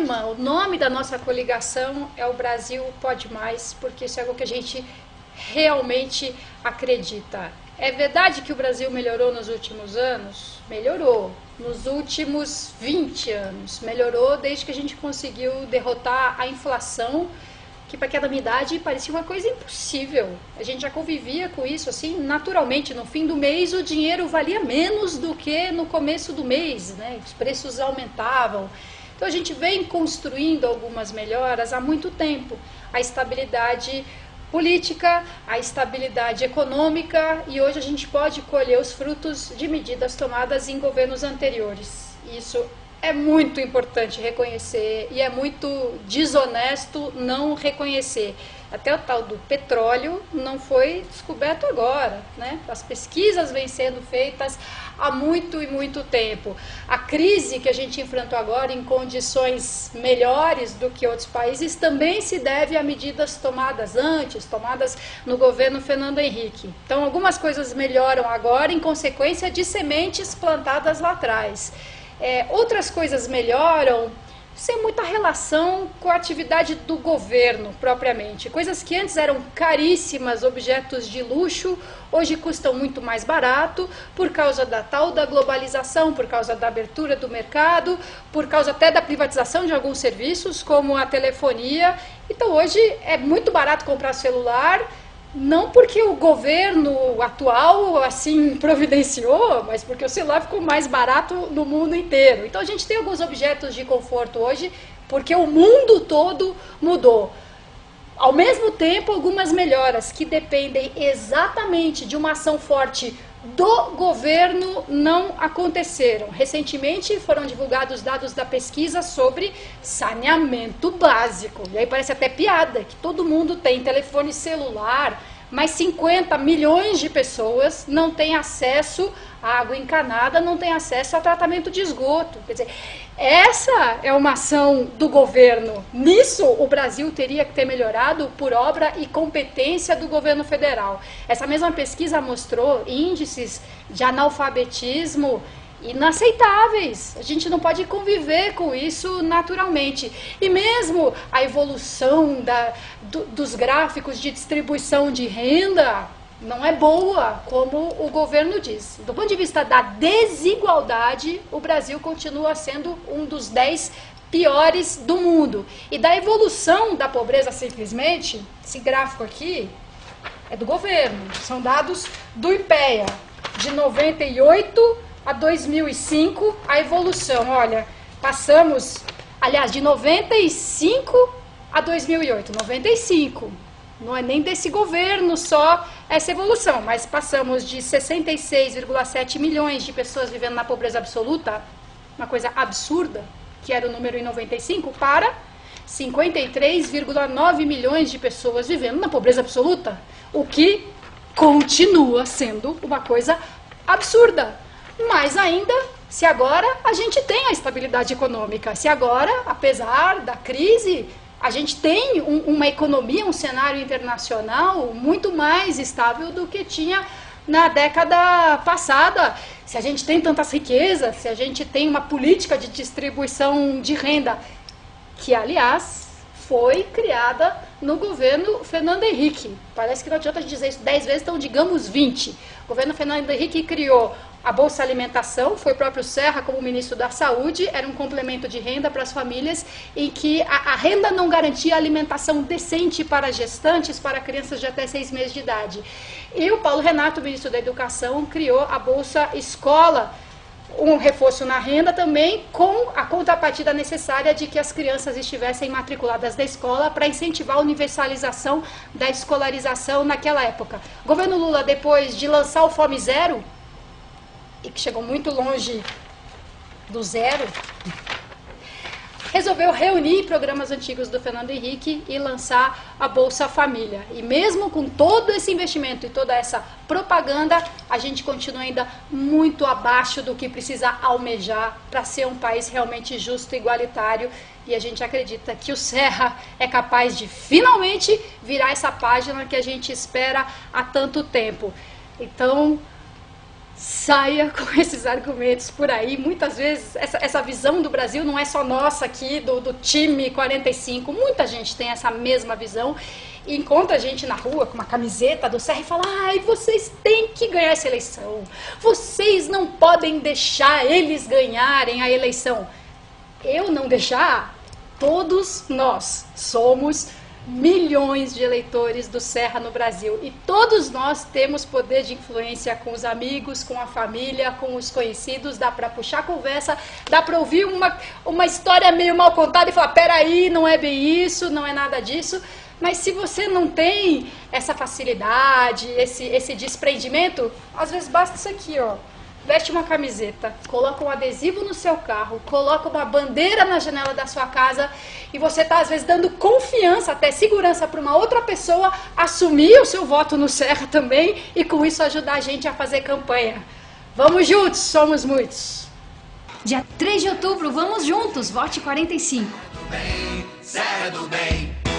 lema, o nome da nossa coligação é o Brasil Pode Mais, porque isso é o que a gente realmente acredita. É verdade que o Brasil melhorou nos últimos anos? Melhorou. Nos últimos 20 anos. Melhorou desde que a gente conseguiu derrotar a inflação, que para aquela minha idade parecia uma coisa impossível. A gente já convivia com isso assim, naturalmente. No fim do mês o dinheiro valia menos do que no começo do mês, né? Os preços aumentavam. Então a gente vem construindo algumas melhoras há muito tempo. A estabilidade política, a estabilidade econômica, e hoje a gente pode colher os frutos de medidas tomadas em governos anteriores. Isso é muito importante reconhecer e é muito desonesto não reconhecer. Até o tal do petróleo não foi descoberto agora, né? As pesquisas vêm sendo feitas há muito e muito tempo. A crise que a gente enfrentou agora em condições melhores do que outros países também se deve a medidas tomadas antes, tomadas no governo Fernando Henrique. Então algumas coisas melhoram agora em consequência de sementes plantadas lá atrás. Outras coisas melhoram sem muita relação com a atividade do governo propriamente. Coisas que antes eram caríssimas, objetos de luxo, hoje custam muito mais barato por causa da tal da globalização, por causa da abertura do mercado, por causa até da privatização de alguns serviços, como a telefonia. Então hoje é muito barato comprar celular, não porque o governo atual assim providenciou, mas porque o celular ficou mais barato no mundo inteiro. Então a gente tem alguns objetos de conforto hoje, porque o mundo todo mudou. Ao mesmo tempo, algumas melhoras que dependem exatamente de uma ação forte do governo não aconteceram. Recentemente foram divulgados dados da pesquisa sobre saneamento básico. E aí parece até piada, que todo mundo tem telefone celular, mas 50 milhões de pessoas não têm acesso à água encanada, não têm acesso a tratamento de esgoto. Quer dizer, essa é uma ação do governo. Nisso o Brasil teria que ter melhorado por obra e competência do governo federal. Essa mesma pesquisa mostrou índices de analfabetismo inaceitáveis. A gente não pode conviver com isso naturalmente. E mesmo a evolução dos gráficos de distribuição de renda não é boa, como o governo diz. Do ponto de vista da desigualdade, o Brasil continua sendo um dos 10 piores do mundo. E da evolução da pobreza, simplesmente, esse gráfico aqui é do governo. São dados do IPEA, de 98 a 2005, a evolução. Olha, passamos, aliás, de 95 a 2008. 95. Não é nem desse governo só essa evolução, mas passamos de 66,7 milhões de pessoas vivendo na pobreza absoluta, uma coisa absurda, que era o número em 95, para 53,9 milhões de pessoas vivendo na pobreza absoluta, o que continua sendo uma coisa absurda. Mas ainda, se agora a gente tem a estabilidade econômica, se agora, apesar da crise, a gente tem uma economia, um cenário internacional muito mais estável do que tinha na década passada. Se a gente tem tantas riquezas, se a gente tem uma política de distribuição de renda, que, aliás, foi criada no governo Fernando Henrique. Parece que não adianta dizer isso 10 vezes, então digamos 20. O governo Fernando Henrique criou a Bolsa Alimentação, foi o próprio Serra como ministro da Saúde, era um complemento de renda para as famílias, em que a renda não garantia alimentação decente para gestantes, para crianças de até 6 meses de idade. E o Paulo Renato, ministro da Educação, criou a Bolsa Escola, um reforço na renda também, com a contrapartida necessária de que as crianças estivessem matriculadas da escola para incentivar a universalização da escolarização naquela época. O governo Lula, depois de lançar o Fome Zero, e que chegou muito longe do zero, resolveu reunir programas antigos do Fernando Henrique e lançar a Bolsa Família. E mesmo com todo esse investimento e toda essa propaganda, a gente continua ainda muito abaixo do que precisa almejar para ser um país realmente justo e igualitário. E a gente acredita que o Serra é capaz de finalmente virar essa página que a gente espera há tanto tempo. Então, saia com esses argumentos por aí. Muitas vezes essa visão do Brasil não é só nossa aqui, do time 45. Muita gente tem essa mesma visão e encontra a gente na rua com uma camiseta do Serra e fala: ai, vocês têm que ganhar essa eleição. Vocês não podem deixar eles ganharem a eleição. Eu não deixar? Todos nós somos milhões de eleitores do Serra no Brasil e todos nós temos poder de influência com os amigos, com a família, com os conhecidos. Dá para puxar conversa, dá para ouvir uma história meio mal contada e falar: peraí, não é bem isso, não é nada disso. Mas se você não tem essa facilidade, esse desprendimento, às vezes basta isso aqui, ó. Veste uma camiseta, coloca um adesivo no seu carro, coloca uma bandeira na janela da sua casa e você está, às vezes, dando confiança, até segurança para uma outra pessoa assumir o seu voto no Serra também e com isso ajudar a gente a fazer campanha. Vamos juntos, somos muitos! Dia 3 de outubro, vamos juntos, vote 45. Serra do Bem.